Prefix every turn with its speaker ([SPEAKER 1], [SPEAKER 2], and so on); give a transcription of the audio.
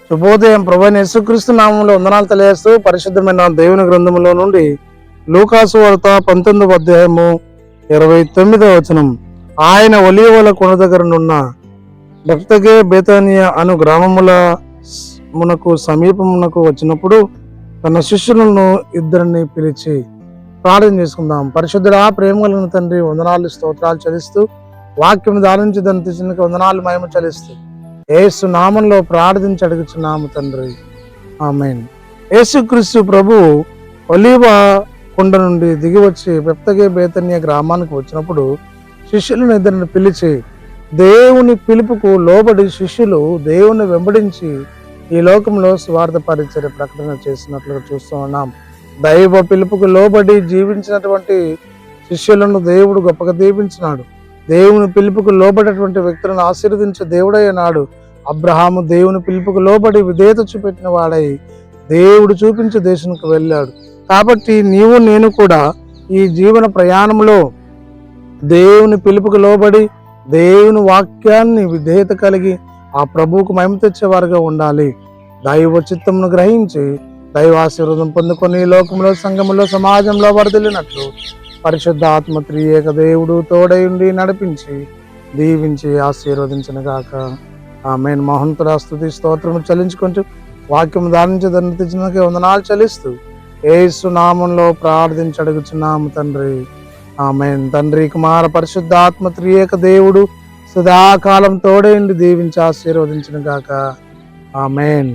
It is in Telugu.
[SPEAKER 1] శుభోదయం. ప్రభువైన యేసుక్రీస్తు నామములో వందనాలు తెలియజేస్తూ పరిశుద్ధమైన దేవుని గ్రంథములో నుండి లూకాసు వార్త 19వ అధ్యాయము 29వ వచనం. ఆయన ఒలీవల కొండ దగ్గర నున్న బెత్ఫగే బేతానియా అను గ్రామములకు సమీపమునకు వచ్చినప్పుడు తన శిష్యులను ఇద్దరిని పిలిచి ప్రార్థన చేసుకుందాం. పరిశుద్ధుడా, ప్రేమ కలిగిన తండ్రి, వందనాలు స్తోత్రాలు చెల్లిస్తూ వాక్యం ధారించి దాన్ని తెచ్చినకి వందనాలు మహిమ చెల్లిస్తూ యేసు నామంలో ప్రార్థించి అడుగుచున్నాము తండ్రి, ఆమేన్. యేసుక్రీస్తు ప్రభు ఒలీవ కొండ నుండి దిగి వచ్చి బెత్ఫగే బేతానియా గ్రామానికి వచ్చినప్పుడు శిష్యులను ఇద్దరిని పిలిచి, దేవుని పిలుపుకు లోబడి శిష్యులు దేవుని వెంబడించి ఈ లోకంలో స్వార్థ పరిచర్య ప్రకటన చేసినట్లుగా చూస్తూ ఉన్నాం. దైవ పిలుపుకు లోబడి జీవించినటువంటి శిష్యులను దేవుడు గొప్పగా దీవించినాడు. దేవుని పిలుపుకు లోబడేటువంటి వ్యక్తులను ఆశీర్వదించే దేవుడైనాడు. అబ్రహాము దేవుని పిలుపుకు లోబడి విధేయత చూపెట్టిన వాడై దేవుడు చూపించే దేశానికి వెళ్ళాడు. కాబట్టి నీవు నేను కూడా ఈ జీవన ప్రయాణంలో దేవుని పిలుపుకు లోబడి దేవుని వాక్యాన్ని విధేయత కలిగి ఆ ప్రభువుకు మహిమ తెచ్చేవారుగా ఉండాలి. దైవ చిత్తమును గ్రహించి దైవ ఆశీర్వాదం పొందుకొని లోకంలో, సంఘములో, సమాజంలో వర్ధిల్లినట్లు పరిశుద్ధ ఆత్మ త్రియేక దేవుడు తోడై ఉండి నడిపించి దీవించి ఆశీర్వదించిన గాక. ఆమేన్. మహంతుడా, స్తుతి స్తోత్రము చెల్లించుకుంటూ వాక్యం ధారించి దాన్ని తెచ్చినకి వందనాలు చెల్లిస్తూ యేసు నామంలో ప్రార్థించి అడుగుచున్నాము తండ్రి, ఆమేన్. తండ్రి, కుమార, పరిశుద్ధ ఆత్మ త్రియేక దేవుడు సదాకాలం తోడై ఉండి దీవించి ఆశీర్వదించిన గాక. ఆమేన్.